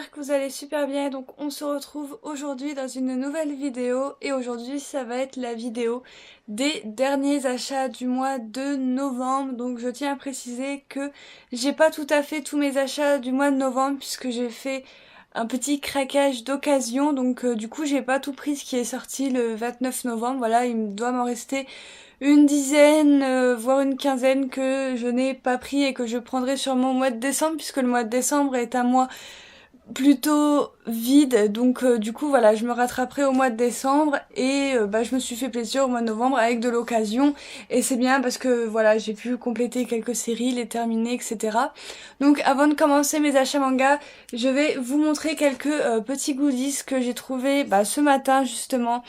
j'espère que vous allez super bien. Donc on se retrouve aujourd'hui dans une nouvelle vidéo et aujourd'hui ça va être la vidéo des derniers achats du mois de novembre. Donc je tiens à préciser que j'ai pas tout à fait tous mes achats du mois de novembre puisque j'ai fait un petit craquage d'occasion. Donc du coup j'ai pas tout pris ce qui est sorti le 29 novembre. Voilà, il me doit m'en rester une dizaine, voire une quinzaine que je n'ai pas pris et que je prendrai sur mon mois de décembre puisque le mois de décembre est un mois plutôt vide, donc du coup voilà, je me rattraperai au mois de décembre et je me suis fait plaisir au mois de novembre avec de l'occasion et c'est bien parce que voilà, j'ai pu compléter quelques séries, les terminer, etc. Donc avant de commencer mes achats manga, je vais vous montrer quelques petits goodies que j'ai trouvé ce matin justement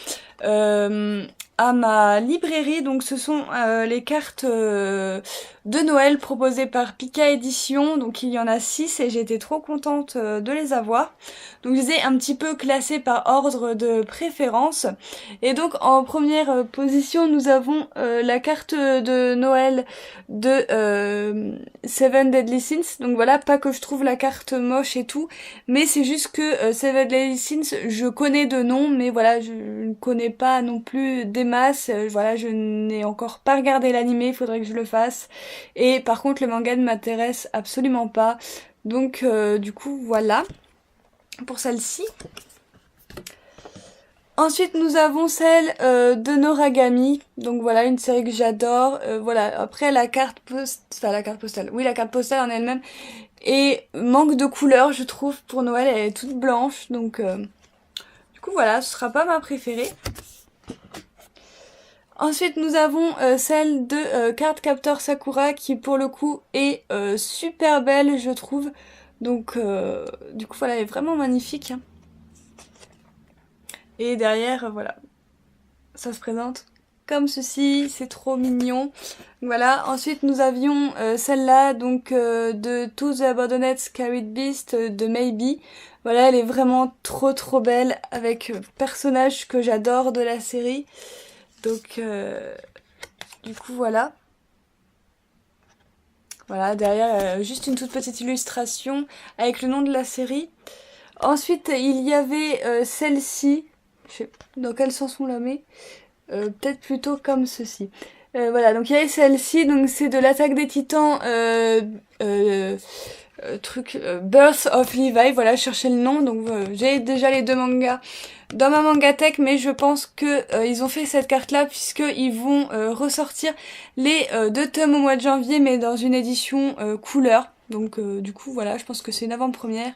à ma librairie. Donc ce sont les cartes de Noël proposées par Pika Édition. Donc il y en a 6 et j'étais trop contente de les avoir. Donc je les ai un petit peu classées par ordre de préférence. Et donc en première position nous avons la carte de Noël de Seven Deadly Sins. Donc voilà, pas que je trouve la carte moche et tout, mais c'est juste que Seven Deadly Sins je connais de nom, mais voilà, je ne connais pas non plus des masses. Voilà, je n'ai encore pas regardé l'animé, il faudrait que je le fasse. Et par contre le manga ne m'intéresse absolument pas. Donc du coup voilà pour celle-ci. Ensuite nous avons celle de Noragami. Donc voilà, une série que j'adore. Voilà, après la carte postale. Oui, la carte postale en elle-même. Et manque de couleur je trouve pour Noël, elle est toute blanche. Donc du coup voilà, ce sera pas ma préférée. Ensuite nous avons celle de Card Captor Sakura qui pour le coup est super belle je trouve. Donc du coup voilà, elle est vraiment magnifique. Et derrière voilà, ça se présente comme ceci, c'est trop mignon. Voilà, ensuite nous avions celle-là donc de To the Abandoned Scarred Beast de Maybe. Voilà, elle est vraiment trop belle avec personnage que j'adore de la série. Donc du coup voilà. Voilà, derrière juste une toute petite illustration avec le nom de la série. Ensuite il y avait celle-ci, je sais pas dans quel sens on la met, peut-être plutôt comme ceci. Voilà, donc il y avait celle-ci, donc c'est de l'Attaque des Titans, Birth of Levi, voilà, je cherchais le nom, donc j'ai déjà les deux mangas dans ma mangatech, mais je pense que ils ont fait cette carte là puisque ils vont ressortir les deux tomes au mois de janvier, mais dans une édition couleur. Donc du coup voilà, je pense que c'est une avant-première.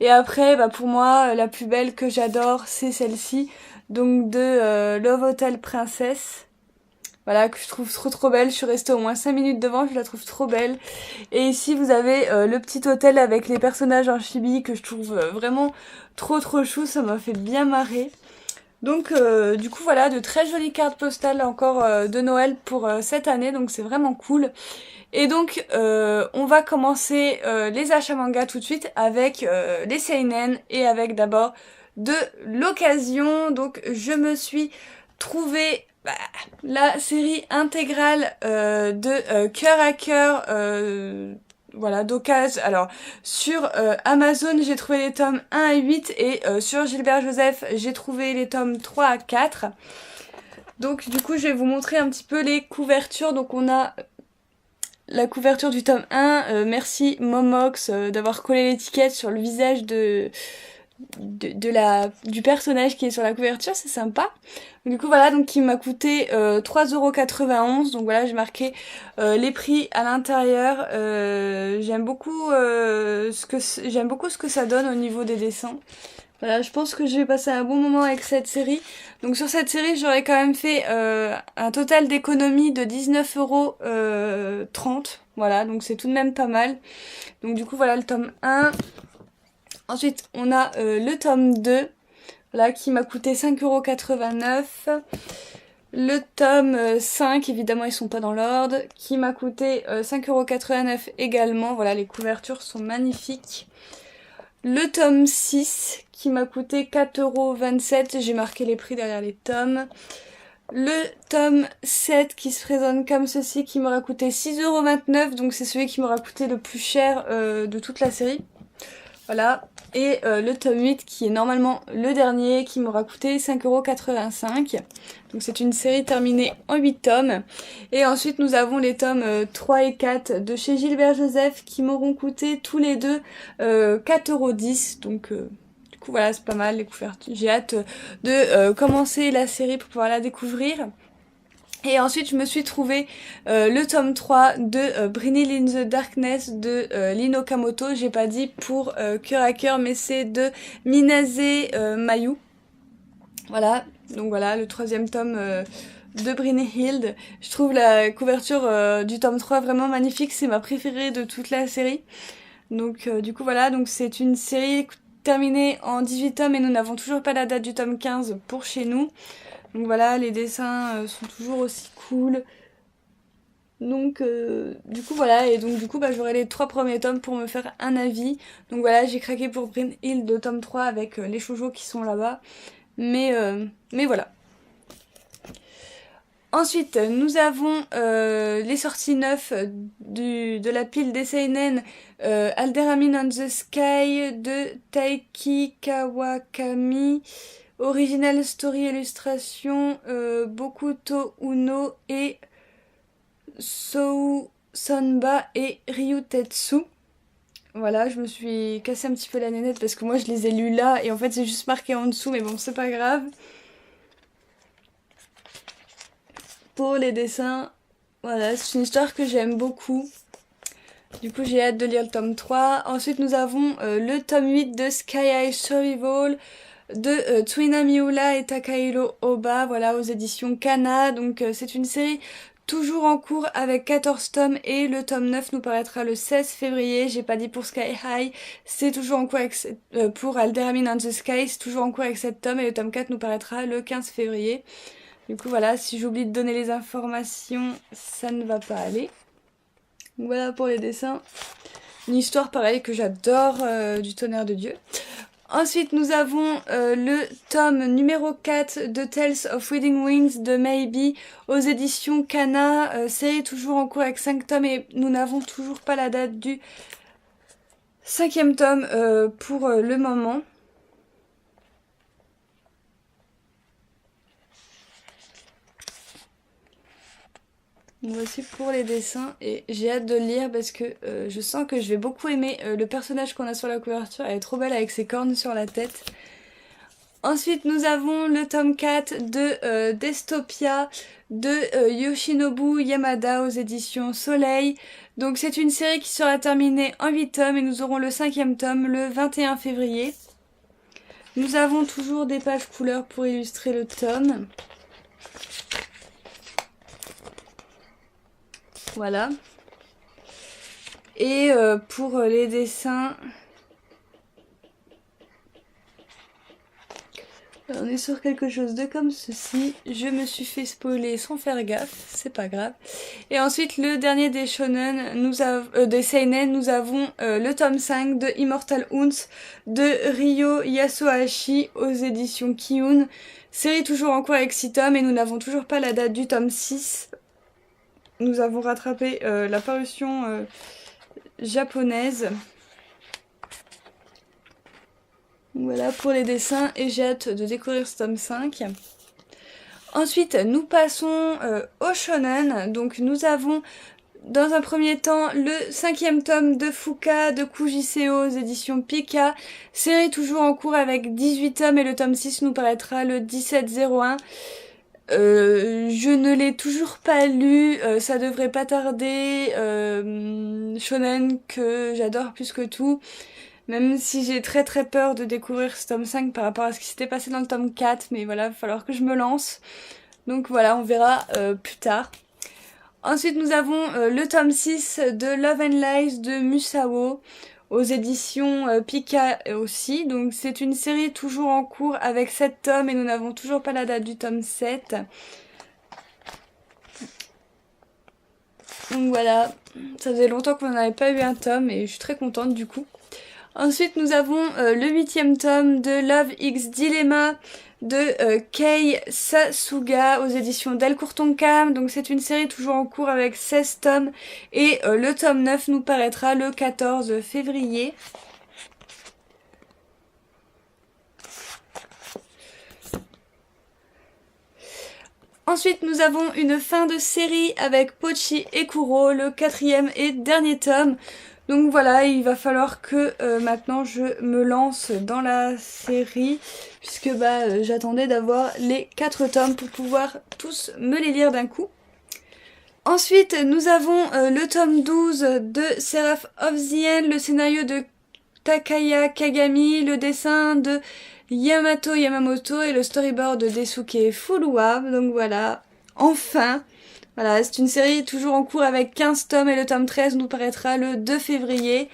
Et après pour moi la plus belle que j'adore c'est celle-ci, donc de Love Hotel Princess. Voilà, que je trouve trop belle. Je suis restée au moins 5 minutes devant, je la trouve trop belle. Et ici vous avez le petit hôtel avec les personnages en chibi que je trouve vraiment trop chou, ça m'a fait bien marrer. Donc du coup voilà, de très jolies cartes postales encore de Noël pour cette année, donc c'est vraiment cool. Et donc on va commencer les achats manga tout de suite avec les seinen et avec d'abord de l'occasion. Donc je me suis trouvé la série intégrale de Cœur à Cœur, voilà, d'occasion. Alors sur Amazon j'ai trouvé les tomes 1 à 8 et sur Gilbert Joseph j'ai trouvé les tomes 3 à 4. Donc du coup je vais vous montrer un petit peu les couvertures. Donc on a la couverture du tome 1, merci Momox d'avoir collé l'étiquette sur le visage du personnage qui est sur la couverture, c'est sympa. Du coup voilà, donc il m'a coûté 3,91 €, donc voilà, j'ai marqué les prix à l'intérieur. J'aime beaucoup ce que ça donne au niveau des dessins. Voilà, je pense que je vais passer un bon moment avec cette série. Donc sur cette série, j'aurais quand même fait un total d'économie de 19,30 €. Voilà, donc c'est tout de même pas mal. Donc du coup voilà le tome 1. Ensuite, on a le tome 2, voilà, qui m'a coûté 5,89 €. Le tome 5, évidemment, ils sont pas dans l'ordre, qui m'a coûté 5,89 € également. Voilà, les couvertures sont magnifiques. Le tome 6, qui m'a coûté 4,27 €. J'ai marqué les prix derrière les tomes. Le tome 7 qui se présente comme ceci, qui m'aura coûté 6,29 €. Donc c'est celui qui m'aura coûté le plus cher de toute la série. Voilà, et le tome 8 qui est normalement le dernier qui m'aura coûté 5,85 €. Donc c'est une série terminée en 8 tomes. Et ensuite nous avons les tomes 3 et 4 de chez Gilbert Joseph qui m'auront coûté tous les deux 4,10 €. Donc du coup voilà, c'est pas mal les couvertures. J'ai hâte de commencer la série pour pouvoir la découvrir. Et ensuite, je me suis trouvé le tome 3 de Brynhild in the Darkness de Lin Okamoto. J'ai pas dit pour cœur à cœur, mais c'est de Minase Mayu. Voilà, donc voilà, le troisième tome de Brynhild. Je trouve la couverture du tome 3 vraiment magnifique. C'est ma préférée de toute la série. Donc du coup, voilà, donc c'est une série terminée en 18 tomes et nous n'avons toujours pas la date du tome 15 pour chez nous. Donc voilà, les dessins sont toujours aussi cool. Donc du coup voilà, et donc du coup j'aurai les 3 premiers tomes pour me faire un avis. Donc voilà, j'ai craqué pour Brynhild de tome 3 avec les shoujo qui sont là-bas. Mais voilà. Ensuite, nous avons les sorties neuves de la pile des seinen Alderamin on the Sky de Taiki Kawakami. Original Story Illustration, Bokuto Uno et Sou Sonba et Ryutetsu. Voilà, je me suis cassé un petit peu la nénette parce que moi je les ai lus là et en fait c'est juste marqué en dessous, mais bon, c'est pas grave. Pour les dessins, voilà, c'est une histoire que j'aime beaucoup. Du coup, j'ai hâte de lire le tome 3. Ensuite, nous avons le tome 8 de Sky High Survival de Tsuina Miura et Takahiro Oba, voilà, aux éditions Kana. Donc c'est une série toujours en cours avec 14 tomes et le tome 9 nous paraîtra le 16 février. J'ai pas dit pour Sky High, c'est toujours en cours avec, pour Alderamin on the Sky, c'est toujours en cours avec 7 tomes et le tome 4 nous paraîtra le 15 février. Du coup voilà, si j'oublie de donner les informations, ça ne va pas aller. Donc voilà pour les dessins. Une histoire pareille que j'adore, du Tonnerre de Dieu. Ensuite, nous avons le tome numéro 4 de Tales of Wedding Wings de Maybe aux éditions Kana. Série toujours en cours avec 5 tomes et nous n'avons toujours pas la date du 5e tome pour le moment. Voici pour les dessins et j'ai hâte de le lire parce que je sens que je vais beaucoup aimer le personnage qu'on a sur la couverture. Elle est trop belle avec ses cornes sur la tête. Ensuite, nous avons le tome 4 de Dystopia de Yoshinobu Yamada aux éditions Soleil. Donc c'est une série qui sera terminée en 8 tomes et nous aurons le 5e tome le 21 février. Nous avons toujours des pages couleurs pour illustrer le tome. Voilà. Et pour les dessins, on est sur quelque chose de comme ceci. Je me suis fait spoiler sans faire gaffe, c'est pas grave. Et ensuite, le dernier des shonen, des seinen, nous avons le tome 5 de Immortal Hunts de Ryo Yasuhashi aux éditions Kiun. Série toujours en cours avec 6 tomes et nous n'avons toujours pas la date du tome 6. Nous avons rattrapé la parution japonaise. Voilà pour les dessins et j'ai hâte de découvrir ce tome 5. Ensuite, nous passons au shonen. Donc nous avons dans un premier temps le 5e tome de Fuka de Kujiseo aux éditions Pika. Série toujours en cours avec 18 tomes et le tome 6 nous paraîtra le 17/01. Je ne l'ai toujours pas lu, ça devrait pas tarder. Shonen que j'adore plus que tout. Même si j'ai très très peur de découvrir ce tome 5 par rapport à ce qui s'était passé dans le tome 4. Mais voilà, il va falloir que je me lance. Donc voilà, on verra plus tard. Ensuite, nous avons le tome 6 de Love and Lies de Musao aux éditions Pika aussi. Donc c'est une série toujours en cours avec 7 tomes et nous n'avons toujours pas la date du tome 7. Donc voilà, ça faisait longtemps qu'on n'avait pas eu un tome et je suis très contente du coup. Ensuite, nous avons le 8e tome de Love X Dilemma de Kei Sasuga aux éditions Delcourt Tonkam. Donc c'est une série toujours en cours avec 16 tomes et le tome 9 nous paraîtra le 14 février. Ensuite, nous avons une fin de série avec Pochi et Kuro, le 4e et dernier tome. Donc voilà, il va falloir que maintenant je me lance dans la série, puisque j'attendais d'avoir les 4 tomes pour pouvoir tous me les lire d'un coup. Ensuite, nous avons le tome 12 de Seraph of the End, le scénario de Takaya Kagami, le dessin de Yamato Yamamoto et le storyboard de Daisuke Furuwa. Donc voilà, enfin. Voilà, c'est une série toujours en cours avec 15 tomes et le tome 13 nous paraîtra le 2 février.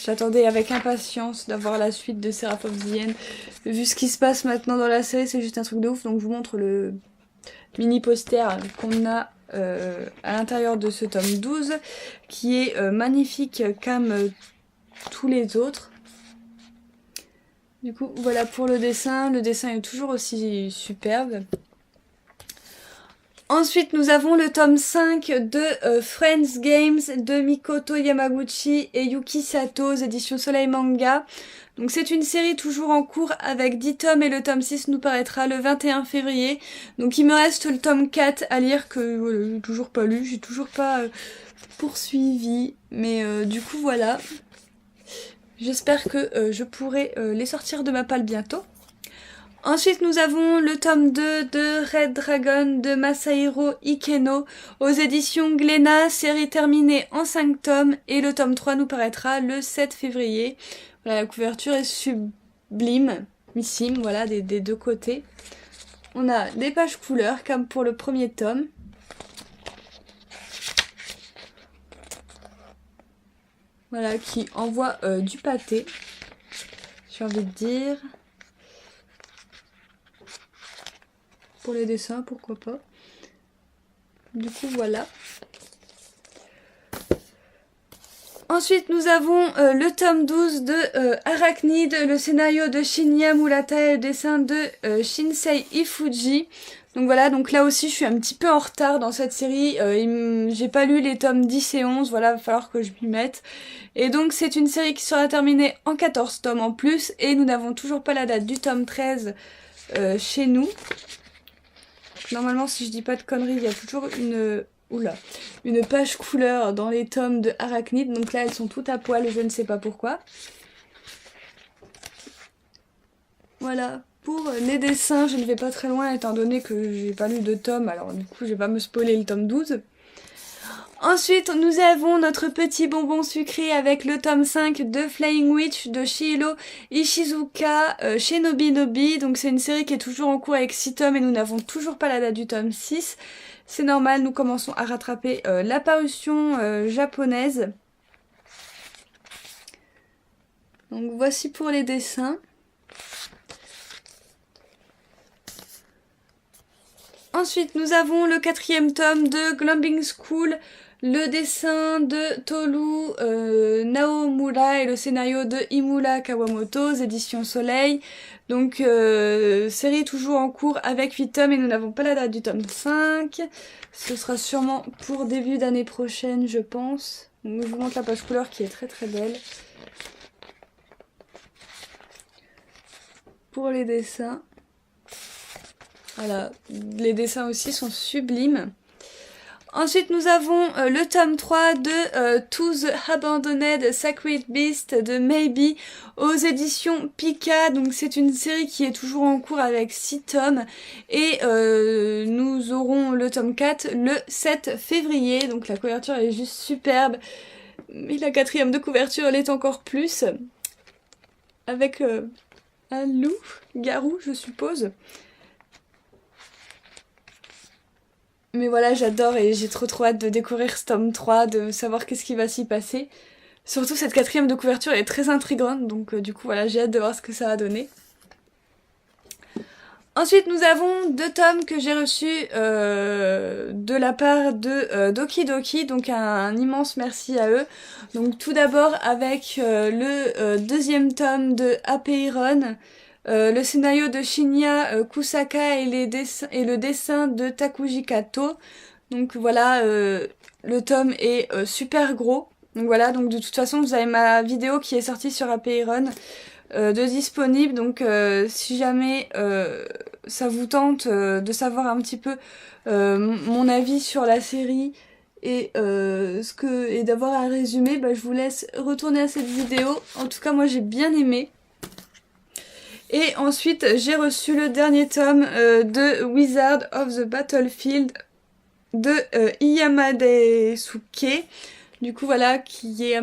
J'attendais avec impatience d'avoir la suite de Seraph of the End. Vu ce qui se passe maintenant dans la série, c'est juste un truc de ouf. Donc je vous montre le mini poster qu'on a à l'intérieur de ce tome 12, qui est magnifique comme tous les autres. Du coup, voilà pour le dessin est toujours aussi superbe. Ensuite, nous avons le tome 5 de Friends Games de Mikoto Yamaguchi et Yuki Sato aux éditions Soleil Manga. Donc c'est une série toujours en cours avec 10 tomes et le tome 6 nous paraîtra le 21 février. Donc il me reste le tome 4 à lire que j'ai toujours pas lu, j'ai toujours pas poursuivi. Mais du coup voilà, j'espère que je pourrai les sortir de ma palle bientôt. Ensuite, nous avons le tome 2 de Red Dragon de Masahiro Ikeno aux éditions Glénat, série terminée en 5 tomes, et le tome 3 nous paraîtra le 7 février. Voilà, la couverture est sublime, voilà, des deux côtés. On a des pages couleurs comme pour le premier tome. Voilà, qui envoie du pâté, j'ai envie de dire. Pour les dessins, pourquoi pas. Du coup, voilà. Ensuite, nous avons le tome 12 de Arachnid, le scénario de Shinya Murata et le dessin de Shinsei Ifuji. Donc voilà, donc là aussi, je suis un petit peu en retard dans cette série. J'ai pas lu les tomes 10 et 11, voilà, il va falloir que je m'y mette. Et donc, c'est une série qui sera terminée en 14 tomes en plus. Et nous n'avons toujours pas la date du tome 13 chez nous. Normalement, si je dis pas de conneries, il y a toujours une page couleur dans les tomes de Arachnid. Donc là, elles sont toutes à poil, je ne sais pas pourquoi. Voilà, pour les dessins, je ne vais pas très loin étant donné que j'ai pas lu de tome. Alors du coup, je vais pas me spoiler le tome 12. Ensuite, nous avons notre petit bonbon sucré avec le tome 5 de Flying Witch de Shihiro Ishizuka chez Nobinobi. Donc c'est une série qui est toujours en cours avec 6 tomes et nous n'avons toujours pas la date du tome 6. C'est normal, nous commençons à rattraper la parution japonaise. Donc voici pour les dessins. Ensuite, nous avons le 4e tome de Glombing School, le dessin de Toru Naomura et le scénario de Imura Kawamoto aux éditions Soleil. Donc, série toujours en cours avec 8 tomes et nous n'avons pas la date du tome 5. Ce sera sûrement pour début d'année prochaine, je pense. Donc, je vous montre la page couleur qui est très très belle. Pour les dessins. Voilà, les dessins aussi sont sublimes. Ensuite, nous avons le tome 3 de To the Abandoned Sacred Beast de Maybe aux éditions Pika. Donc c'est une série qui est toujours en cours avec 6 tomes. Et nous aurons le tome 4 le 7 février. Donc la couverture est juste superbe. Mais la 4e de couverture, elle est encore plus. Avec un loup-garou, je suppose. Mais voilà, j'adore et j'ai trop hâte de découvrir ce tome 3, de savoir qu'est-ce qui va s'y passer. Surtout cette 4e de couverture est très intrigante, donc du coup voilà, j'ai hâte de voir ce que ça va donner. Ensuite, nous avons 2 tomes que j'ai reçus de la part de Doki Doki, donc un immense merci à eux. Donc tout d'abord avec le 2e tome de Apeiron, le scénario de Shinya Kusaka et le dessin de Takuji Kato. Donc voilà, le tome est super gros. Donc voilà, donc de toute façon vous avez ma vidéo qui est sortie sur Apeiron de disponible. Donc si jamais ça vous tente de savoir un petit peu mon avis sur la série et, et d'avoir un résumé, bah, je vous laisse retourner à cette vidéo. En tout cas, moi j'ai bien aimé. Et ensuite, j'ai reçu le dernier tome de Wizard of the Battlefield de Iyamade Suke. Du coup, voilà, qui est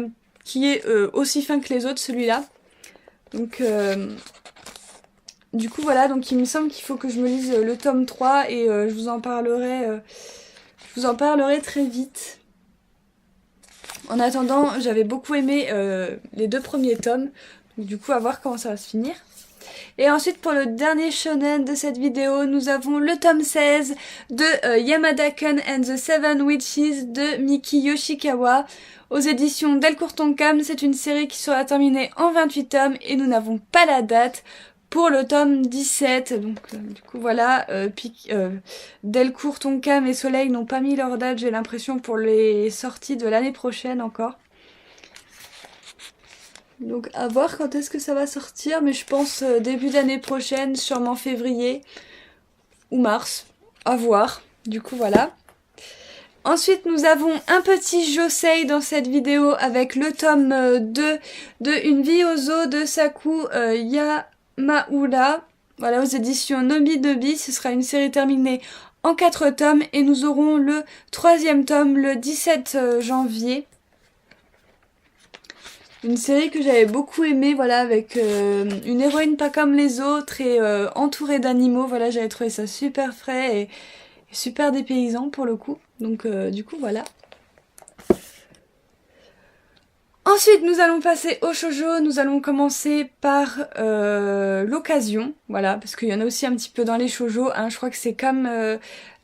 aussi fin que les autres, celui-là. Donc, du coup, voilà, donc il me semble qu'il faut que je me lise le tome 3 et je vous en parlerai très vite. En attendant, j'avais beaucoup aimé les 2 premiers tomes. Donc, du coup, à voir comment ça va se finir. Et ensuite, pour le dernier shonen de cette vidéo, nous avons le tome 16 de Yamada-kun and the Seven Witches de Miki Yoshikawa aux éditions Delcourt Tonkam. C'est une série qui sera terminée en 28 tomes et nous n'avons pas la date pour le tome 17. Donc, du coup, voilà, Delcourt Tonkam et Soleil n'ont pas mis leur date, j'ai l'impression, pour les sorties de l'année prochaine encore. Donc à voir quand est-ce que ça va sortir, mais je pense début d'année prochaine, sûrement février ou mars, à voir. Du coup voilà. Ensuite nous avons un petit josei dans cette vidéo avec le tome 2 de Une vie aux zoo de Saku Yamaura. Voilà, aux éditions Nobi Nobi, ce sera une série terminée en 4 tomes et nous aurons le 3e tome le 17 janvier. Une série que j'avais beaucoup aimée, voilà, avec une héroïne pas comme les autres et entourée d'animaux. Voilà, j'avais trouvé ça super frais et super dépaysant pour le coup. Donc du coup, voilà. Ensuite, nous allons passer au shoujo. Nous allons commencer par l'occasion, voilà, parce qu'il y en a aussi un petit peu dans les shoujo. Hein. Je crois que c'est comme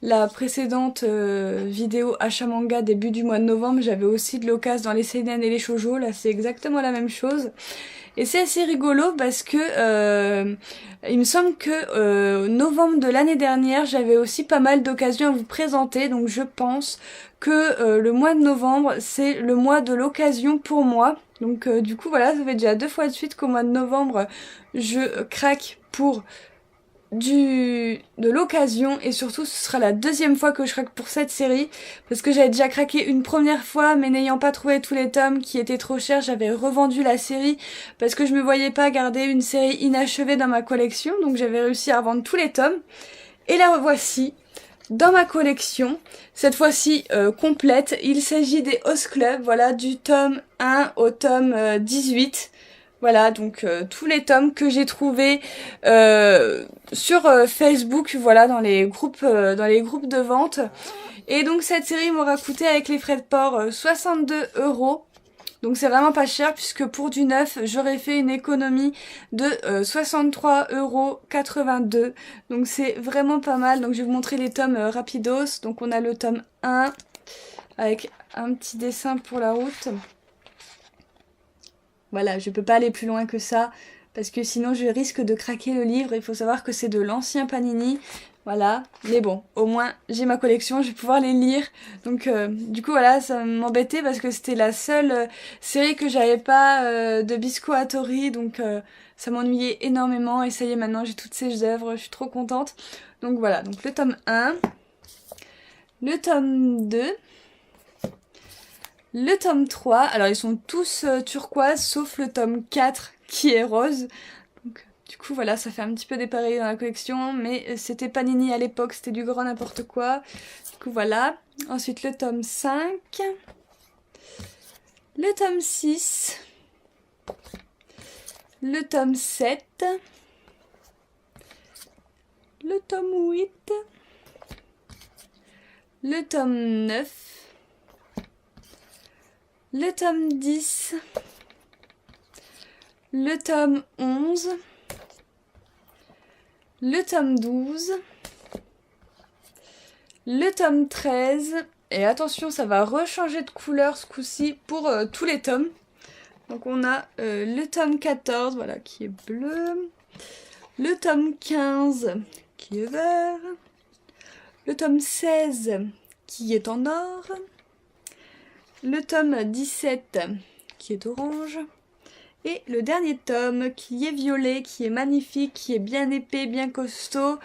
la précédente vidéo achat manga début du mois de novembre. J'avais aussi de l'occasion dans les seinen et les shoujo. Là, c'est exactement la même chose. Et c'est assez rigolo parce que il me semble que novembre de l'année dernière, j'avais aussi pas mal d'occasions à vous présenter. Donc je pense que le mois de novembre, c'est le mois de l'occasion pour moi. Donc du coup, voilà, ça fait déjà 2 fois de suite qu'au mois de novembre, je craque pour de l'occasion. Et surtout, ce sera la 2e fois que je craque pour cette série. Parce que j'avais déjà craqué une première fois, mais n'ayant pas trouvé tous les tomes qui étaient trop chers, j'avais revendu la série. Parce que je me voyais pas garder une série inachevée dans ma collection. Donc j'avais réussi à revendre tous les tomes. Et la revoici dans ma collection, cette fois-ci complète. Il s'agit des Host Club, voilà, du tome 1 au tome 18. Voilà, donc tous les tomes que j'ai trouvés sur Facebook, voilà, dans les groupes de vente. Et donc cette série m'aura coûté avec les frais de port 62 €. Donc c'est vraiment pas cher puisque pour du neuf, j'aurais fait une économie de 63,82 €. Donc c'est vraiment pas mal. Donc je vais vous montrer les tomes rapidos. Donc on a le tome 1 avec un petit dessin pour la route. Voilà, je peux pas aller plus loin que ça parce que sinon je risque de craquer le livre. Il faut savoir que c'est de l'ancien Panini. Voilà, mais bon, au moins j'ai ma collection, je vais pouvoir les lire. Donc du coup voilà, ça m'embêtait parce que c'était la seule série que j'avais pas de Bisco Hattori. Donc ça m'ennuyait énormément et ça y est, maintenant j'ai toutes ces œuvres, je suis trop contente. Donc voilà, donc le tome 1, le tome 2, le tome 3. Alors ils sont tous turquoise sauf le tome 4 qui est rose. Donc, du coup voilà, ça fait un petit peu dépareillé dans la collection, mais c'était Panini à l'époque, c'était du grand n'importe quoi. Du coup voilà. Ensuite le tome 5, le tome 6, le tome 7, le tome 8, le tome 9, le tome 10, le tome 11, le tome 12, le tome 13, et attention, ça va rechanger de couleur ce coup-ci pour tous les tomes. Donc on a le tome 14, voilà, qui est bleu, le tome 15 qui est vert, le tome 16 qui est en or, le tome 17 qui est orange, Et le dernier tome qui est violet, qui est magnifique, qui est bien épais, bien costaud.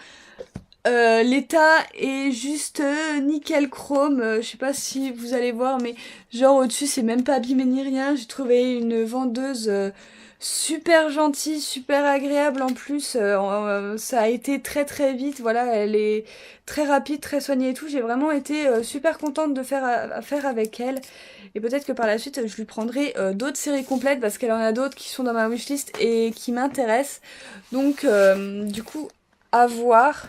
L'état est juste nickel chrome, je sais pas si vous allez voir, mais genre au-dessus c'est même pas abîmé ni rien. J'ai trouvé une vendeuse super gentille, super agréable en plus. Ça a été très très vite, voilà, elle est très rapide, très soignée et tout. J'ai vraiment été super contente de faire affaire avec elle. Et peut-être que par la suite je lui prendrai d'autres séries complètes parce qu'elle en a d'autres qui sont dans ma wishlist et qui m'intéressent. Donc du coup, à voir.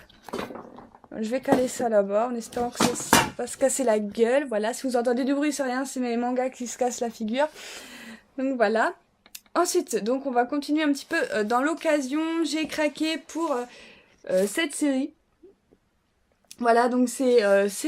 Je vais caler ça là-bas en espérant que ça va se casser la gueule. Voilà, si vous entendez du bruit, c'est rien, c'est mes mangas qui se cassent la figure. Donc voilà. Ensuite, donc on va continuer un petit peu dans l'occasion. J'ai craqué pour cette série. Voilà, donc c'est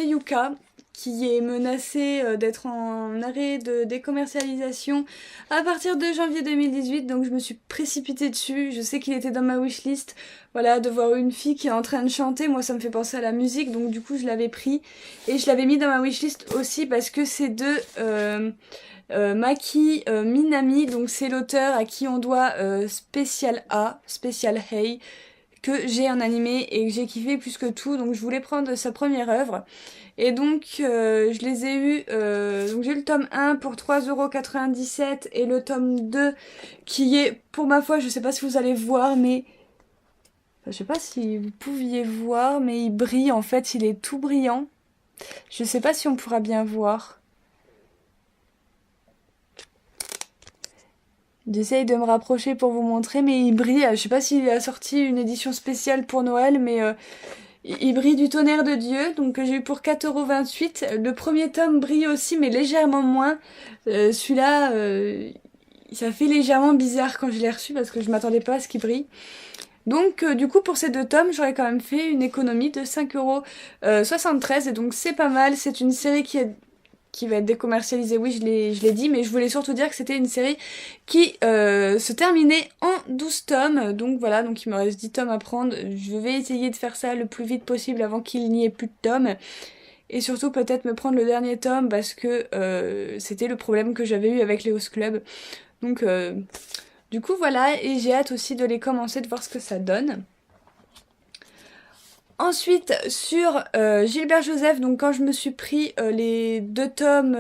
Yuka qui est menacé d'être en arrêt de décommercialisation à partir de janvier 2018, donc je me suis précipitée dessus. Je sais qu'il était dans ma wishlist. Voilà, de voir une fille qui est en train de chanter, moi ça me fait penser à la musique, donc du coup je l'avais pris et je l'avais mis dans ma wishlist aussi parce que c'est de Maki Minami, donc c'est l'auteur à qui on doit Special A, Special Hey, que j'ai en animé et que j'ai kiffé plus que tout, donc je voulais prendre sa première œuvre. Et donc je les ai eus, donc j'ai eu le tome 1 pour 3,97 € et le tome 2 qui est, pour ma foi, je sais pas si vous allez voir, mais je sais pas si vous pouviez voir, mais il brille en fait, il est tout brillant. Je sais pas si on pourra bien voir. J'essaye de me rapprocher pour vous montrer, mais il brille. Je sais pas s'il a sorti une édition spéciale pour Noël, mais il brille du tonnerre de Dieu. Donc j'ai eu pour 4,28 €. Le premier tome brille aussi, mais légèrement moins. Celui-là, ça fait légèrement bizarre quand je l'ai reçu parce que je m'attendais pas à ce qu'il brille. Donc du coup pour ces deux tomes j'aurais quand même fait une économie de 5,73 € et donc c'est pas mal. C'est une série qui va être décommercialisée, oui je l'ai dit, mais je voulais surtout dire que c'était une série qui se terminait en 12 tomes. Donc voilà, donc il me reste 10 tomes à prendre. Je vais essayer de faire ça le plus vite possible avant qu'il n'y ait plus de tomes. Et surtout peut-être me prendre le dernier tome parce que c'était le problème que j'avais eu avec les Host Club. Donc du coup voilà, et j'ai hâte aussi de les commencer, de voir ce que ça donne. Ensuite, sur Gilbert Joseph, donc quand je me suis pris les deux tomes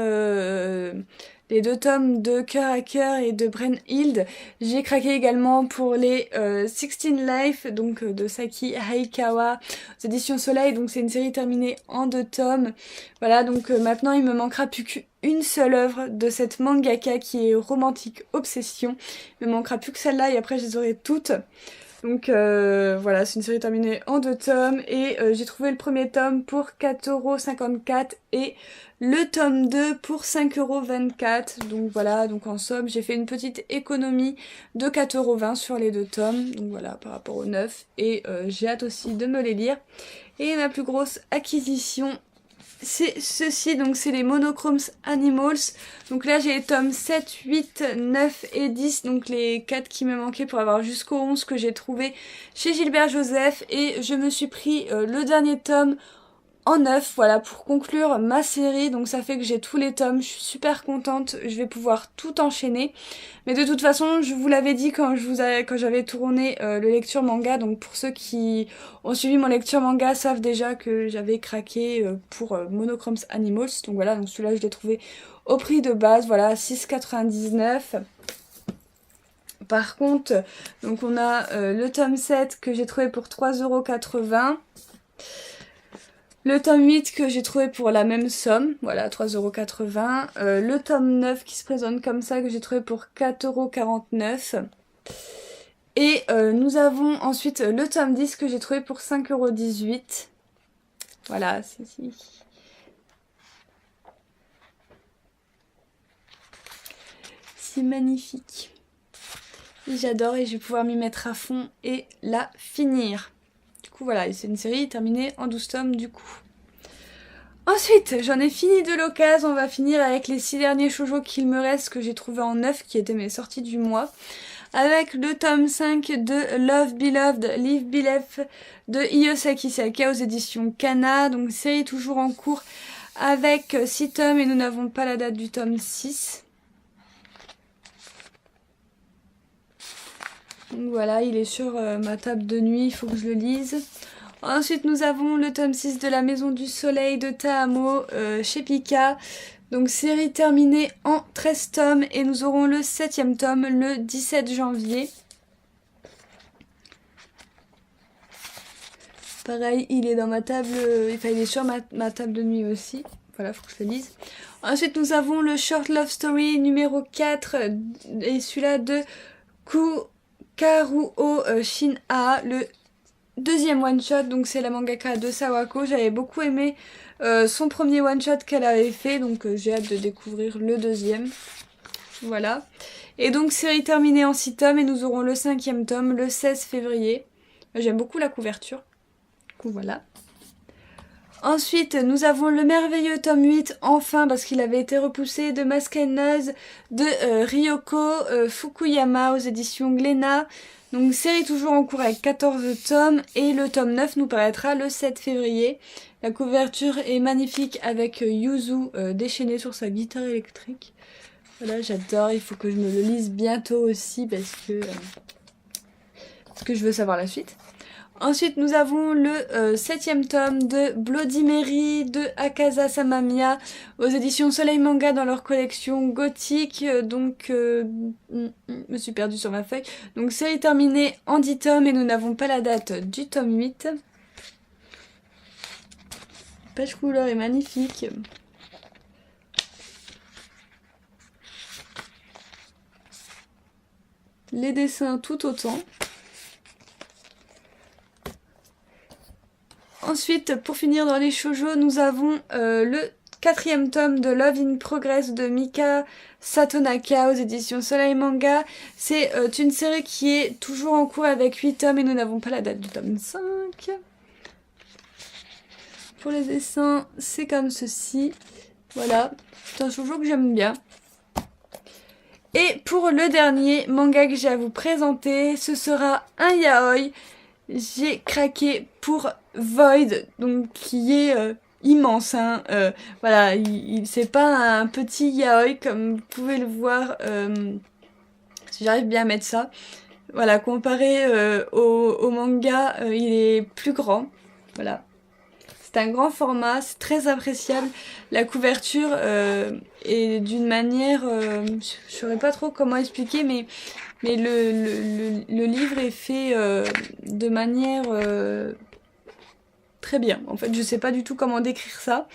de Cœur à Cœur et de Brennhild, j'ai craqué également pour les 16 Life, donc de Saki Haikawa, aux éditions Soleil, donc c'est une série terminée en 2 tomes. Voilà, donc maintenant il me manquera plus qu'une seule œuvre de cette mangaka qui est Romantique Obsession. Il me manquera plus que celle-là et après je les aurai toutes. Donc voilà, c'est une série terminée en 2 tomes et j'ai trouvé le premier tome pour 4,54 € et le tome 2 pour 5,24 €. Donc voilà, donc en somme, j'ai fait une petite économie de 4,20 € sur les 2 tomes. Donc voilà, par rapport aux 9. Et j'ai hâte aussi de me les lire. Et ma plus grosse acquisition, c'est ceci, donc c'est les Monochromes Animals. Donc là j'ai les tomes 7, 8, 9 et 10, donc les 4 qui me manquaient pour avoir jusqu'au 11 que j'ai trouvé chez Gilbert Joseph. Et je me suis pris le dernier tome en 9, voilà, pour conclure ma série. Donc ça fait que j'ai tous les tomes, je suis super contente, je vais pouvoir tout enchaîner. Mais de toute façon, je vous l'avais dit quand j'avais tourné le lecture manga, donc pour ceux qui ont suivi mon lecture manga savent déjà que j'avais craqué pour Monochromes Animals. Donc voilà, donc celui-là je l'ai trouvé au prix de base, voilà, 6,99 €. Par contre, donc on a le tome 7 que j'ai trouvé pour 3,80 €. Le tome 8 que j'ai trouvé pour la même somme, voilà, 3,80 €. Le tome 9 qui se présente comme ça que j'ai trouvé pour 4,49 €. Et nous avons ensuite le tome 10 que j'ai trouvé pour 5,18 €. Voilà, c'est magnifique. J'adore et je vais pouvoir m'y mettre à fond et la finir. Du coup voilà, c'est une série terminée en 12 tomes du coup. Ensuite, j'en ai fini de l'occasion, on va finir avec les 6 derniers shoujo qu'il me reste que j'ai trouvé en 9 qui étaient mes sorties du mois. Avec le tome 5 de Love Beloved, Live Beloved de Iyosaki Saka aux éditions Kana. Donc série toujours en cours avec 6 tomes et nous n'avons pas la date du tome 6. Donc voilà, il est sur ma table de nuit, il faut que je le lise. Ensuite, nous avons le tome 6 de La Maison du Soleil de Tahamo chez Pika. Donc série terminée en 13 tomes et nous aurons le 7e tome le 17 janvier. Pareil, il est dans ma table, enfin il est sur ma table de nuit aussi. Voilà, faut que je le lise. Ensuite, nous avons le Short Love Story numéro 4 et celui-là de Karuo Shin-a, le deuxième one-shot. Donc c'est la mangaka de Sawako. J'avais beaucoup aimé son premier one-shot qu'elle avait fait, donc j'ai hâte de découvrir le deuxième. Voilà. Et donc série terminée en 6 tomes et nous aurons le 5e tome le 16 février. J'aime beaucoup la couverture. Voilà. Ensuite, nous avons le merveilleux tome 8, enfin, parce qu'il avait été repoussé, de Mask and Noise de Ryoko Fukuyama aux éditions Glénat. Donc, série toujours en cours avec 14 tomes, et le tome 9 nous paraîtra le 7 février. La couverture est magnifique avec Yuzu déchaîné sur sa guitare électrique. Voilà, j'adore, il faut que je me le lise bientôt aussi, parce que je veux savoir la suite. Ensuite, nous avons le 7e tome de Bloody Mary de Akaza Samamiya aux éditions Soleil Manga dans leur collection gothique. Donc, je me suis perdue sur ma feuille. Donc, série terminée en 10 tomes et nous n'avons pas la date du tome 8. La page couleur est magnifique. Les dessins tout autant. Ensuite, pour finir dans les shoujo, nous avons le 4e tome de Love in Progress de Mika Satonaka aux éditions Soleil Manga. C'est une série qui est toujours en cours avec 8 tomes et nous n'avons pas la date du tome 5. Pour les dessins, c'est comme ceci. Voilà, c'est un shoujo que j'aime bien. Et pour le dernier manga que j'ai à vous présenter, ce sera un yaoi. J'ai craqué pour Void, donc qui est immense. Hein. Voilà, c'est pas un petit yaoi comme vous pouvez le voir. Si j'arrive bien à mettre ça. Voilà, comparé au manga, il est plus grand. Voilà. C'est un grand format, c'est très appréciable. La couverture est d'une manière, je saurais pas trop comment expliquer, mais le livre est fait de manière très bien. En fait, je sais pas du tout comment décrire ça.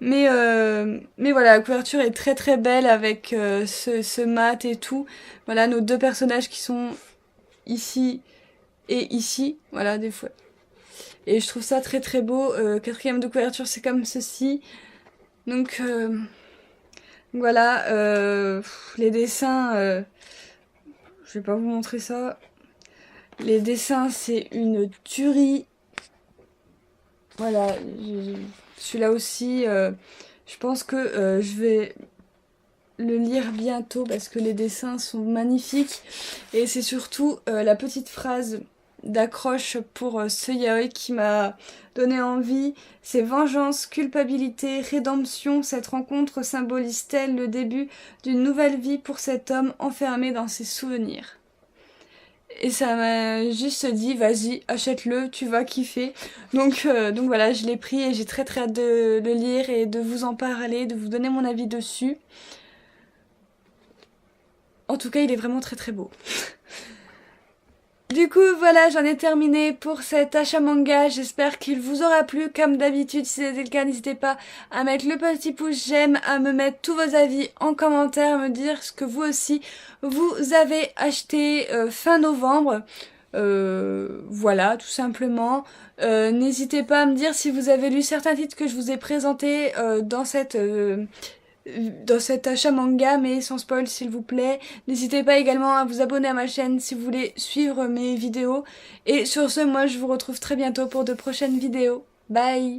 Mais voilà, la couverture est très très belle avec ce mat et tout. Voilà, nos deux personnages qui sont ici et ici. Voilà, des fois. Et je trouve ça très très beau. 4e de couverture, c'est comme ceci. Donc voilà, les dessins... je vais pas vous montrer ça. Les dessins, c'est une tuerie. Voilà, celui-là aussi, je pense que je vais le lire bientôt parce que les dessins sont magnifiques. Et c'est surtout la petite phrase d'accroche pour ce yaoi qui m'a donné envie. C'est vengeance, culpabilité, rédemption. Cette rencontre symbolise-t-elle le début d'une nouvelle vie pour cet homme enfermé dans ses souvenirs? Et ça m'a juste dit, vas-y, achète-le, tu vas kiffer. Donc voilà, je l'ai pris et j'ai très très hâte de le lire et de vous en parler, de vous donner mon avis dessus. En tout cas, il est vraiment très très beau. Du coup, voilà, j'en ai terminé pour cet achat manga. J'espère qu'il vous aura plu. Comme d'habitude, si c'était le cas, n'hésitez pas à mettre le petit pouce j'aime, à me mettre tous vos avis en commentaire, à me dire ce que vous aussi, vous avez acheté fin novembre. Voilà, tout simplement. N'hésitez pas à me dire si vous avez lu certains titres que je vous ai présentés dans cet achat manga, mais sans spoil s'il vous plaît. N'hésitez pas également à vous abonner à ma chaîne si vous voulez suivre mes vidéos. Et sur ce, moi je vous retrouve très bientôt pour de prochaines vidéos. Bye!